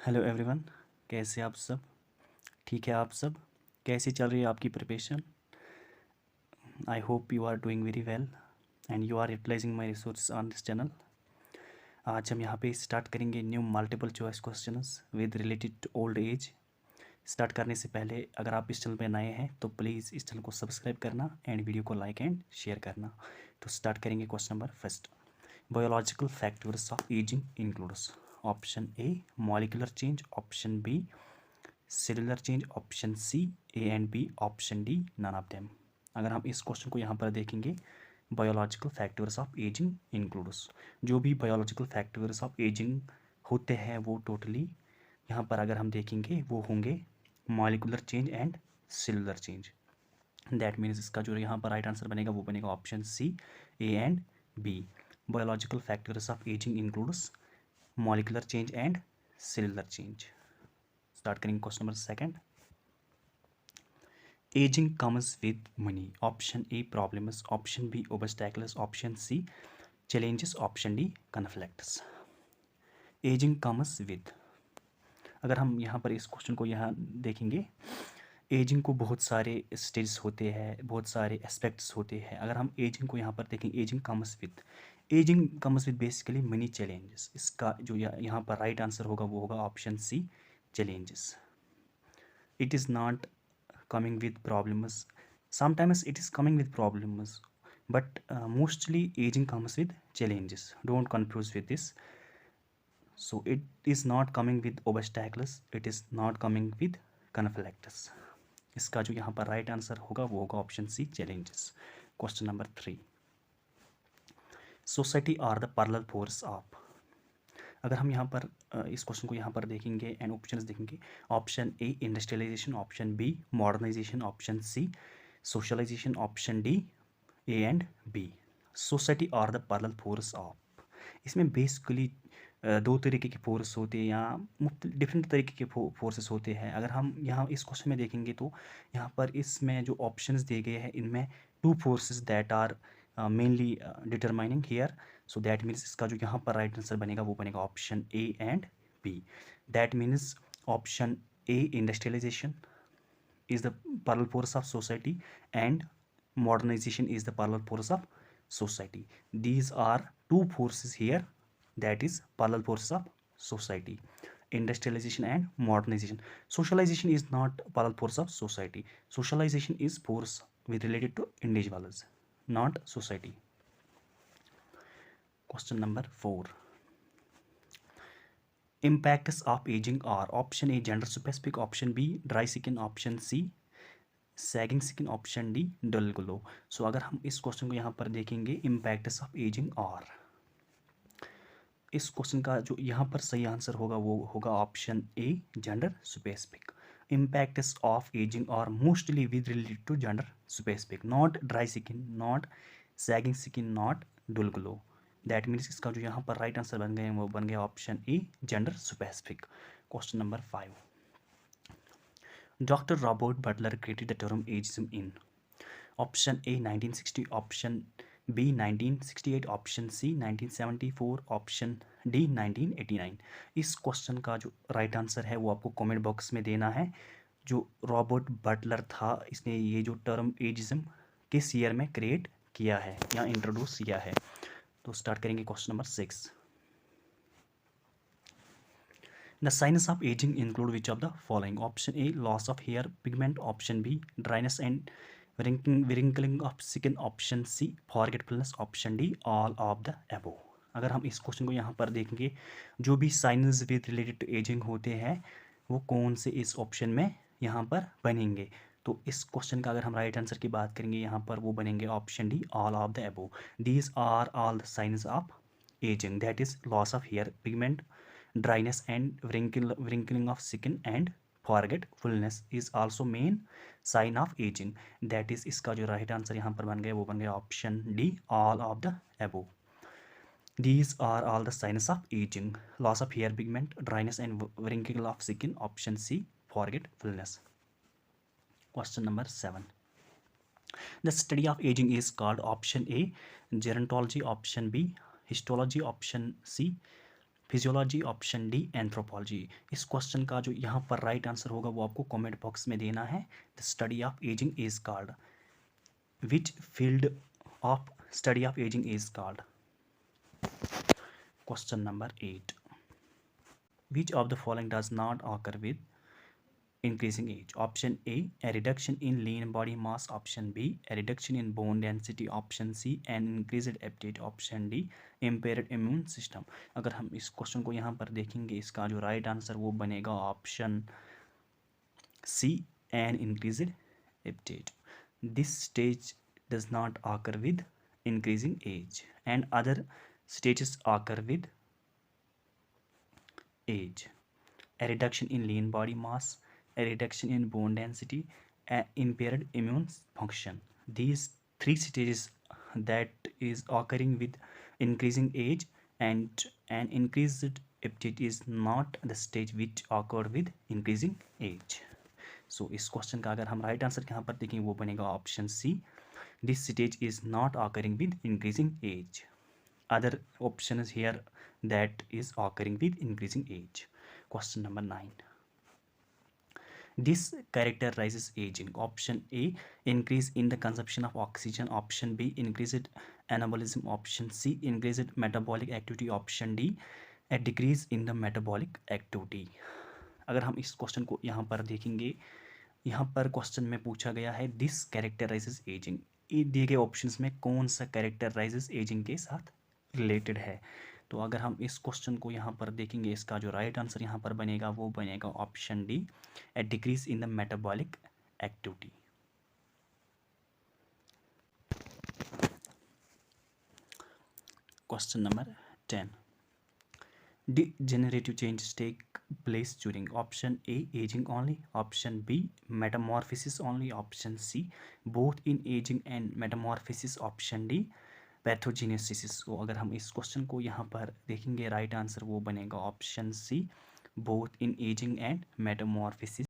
Hello everyone. कैसे आप सब? ठीक है आप सब? कैसी चल रही है आपकी preparation? I hope you are doing very well and you are utilising my resource on this channel. आज हम यहाँ पे स्टार्ट करेंगे new multiple choice questions with related to old age. Start करने से पहले अगर आप इस चैनल पे नए हैं तो प्लीज़ इस चैनल को सब्सक्राइब करना एंड वीडियो को लाइक एंड शेयर करना। तो स्टार्ट करेंगे question number first. Biological factors of ageing includes option A molecular change, option B cellular change, option C A and B, option D none of them. अगर हम इस question को यहाँ पर देखेंगे, biological factors of ageing includes, जो भी biological factors of ageing होते हैं वो टोटली यहाँ पर अगर हम देखेंगे वो होंगे molecular change and cellular change. That means इसका जो यहाँ पर राइट आंसर बनेगा वो बनेगा option C A and B. Biological factors of ageing includes molecular change and cellular change. Start करेंगे question number second. Ageing comes with money, option A problems, option B obstacles, option C challenges, option D conflicts. Ageing comes with, अगर हम यहाँ पर इस question को यहाँ देखेंगे, ageing को बहुत सारे स्टेजेस होते हैं, बहुत सारे एस्पेक्ट्स होते हैं। अगर हम एजिंग को यहाँ पर देखें, ageing comes with basically money challenges. इसका जो यहाँ पर राइट आंसर होगा वो होगा option C challenges. It is not coming with problems. Sometimes it is coming with problems, but mostly aging comes with challenges. Don't confuse with this. So it is not coming with obstacles, it is not coming with conflicts. इसका जो यहाँ पर right answer होगा वो होगा option C challenges. Question number 3। Society are the parallel force of, अगर हम यहाँ पर इस क्वेश्चन को यहाँ पर देखेंगे एंड ऑप्शंस देखेंगे, option A industrialisation, option B modernisation, option C socialisation, option D A and B. Society are the parallel force of, इसमें बेसिकली दो तरीके के फोर्स होते हैं या डिफरेंट तरीके के फोर्सेस होते हैं। अगर हम यहाँ इस क्वेश्चन में देखेंगे तो यहाँ पर इसमें जो ऑप्शंस दिए गए हैं इनमें two forces that are mainly determining here. So that means इसका जो यहाँ पर राइट आंसर बनेगा वो बनेगा option A and B. That means option A industrialisation is the parallel force of society and modernization is the parallel force of society. These are two forces here, that is parallel forces of society, industrialization and modernization. Socialization is not parallel force of society. Socialization is force with related to individuals, not society. Question number 4. Impacts of aging are option A gender specific, option B dry skin, option C sagging skin, option D dull glow. So अगर हम इस question को यहाँ पर देखेंगे, impacts of ageing और, इस question का जो यहाँ पर सही आंसर होगा वो होगा option A gender specific. Impacts of ageing और mostly with related to gender specific, not dry skin, not sagging skin, not dull glow. That means इसका जो यहाँ पर राइट आंसर बन गए वो बन गया option A gender specific. Question number 5। Dr. Robert Butler created the term ageism in option A 1960, option B 1968, option C 1974, option D 1989। इस क्वेश्चन का जो राइट आंसर है वो आपको कमेंट बॉक्स में देना है। जो रॉबर्ट बटलर था इसने ये जो टर्म एजिज्म किस ईयर में क्रिएट किया है या इंट्रोड्यूस किया है। तो स्टार्ट करेंगे question number 6। The signs of aging include which of the following? Option A loss of hair pigment, option B dryness and wrinkling of skin, option C forgetfulness, option D all of the above। अगर हम इस question को यहाँ पर देखेंगे, जो भी signs with related to ageing होते हैं वो कौन से इस ऑप्शन में यहाँ पर बनेंगे। तो इस क्वेश्चन का अगर हम राइट आंसर की बात करेंगे यहाँ पर वो बनेंगे option D all of the above. These are all the signs of ageing, that is loss of hair pigment, dryness and wrinkling of skin and forgetfulness is also main sign of aging। that is इसका जो right answer यहाँ पर बन गया वो बन गया option D all of the above। these are all the signs of aging, loss of hair pigment, dryness and wrinkling of skin, option C forgetfulness। question number 7। the study of aging is called option A gerontology, option B histology, option C physiology, option D anthropology. इस question का जो यहाँ पर right answer होगा वो आपको comment box में देना है। The study of ageing is called, which field of study of ageing is called. Question number 8, which of the following does not occur with increasing age? Option A reduction in lean body mass, option B a reduction in bone density, option C an increased appetite, option D impaired immune system। अगर हम इस question को यहाँ पर देखेंगे, इसका जो right answer वो बनेगा option C an increased appetite। This stage does not occur with increasing age and other stages occur with age: a reduction in lean body mass, a reduction in bone density, a impaired immune function. These three stages that is occurring with increasing age and an increased appetite is not the stage which occurred with increasing age. So इस question का अगर हम right answer यहाँ पर देखें वो बनेगा option C, this stage is not occurring with increasing age. Other options here that is occurring with increasing age. Question number 9, this characterizes aging. Option A increase in the consumption of oxygen, option B increased anabolism, option C increased metabolic activity, option D a decrease in the metabolic activity। अगर हम इस question को यहाँ पर देखेंगे, यहाँ पर question में पूछा गया है दिस कैरेक्टराइजेस एजिंग, ये दिए गए ऑप्शंस में कौन सा कैरेक्टराइजेस एजिंग के साथ रिलेटेड है। तो अगर हम इस क्वेश्चन को यहाँ पर देखेंगे, इसका जो राइट आंसर यहाँ पर बनेगा वो बनेगा option D, A decrease in the metabolic activity. Question number 10, degenerative changes take place during option A aging only, option B metamorphosis only, option C both in aging and metamorphosis, option D pathogenesis. तो अगर हम इस question को यहाँ पर देखेंगे, right answer वो बनेगा option C, both in ageing and Metamorphosis.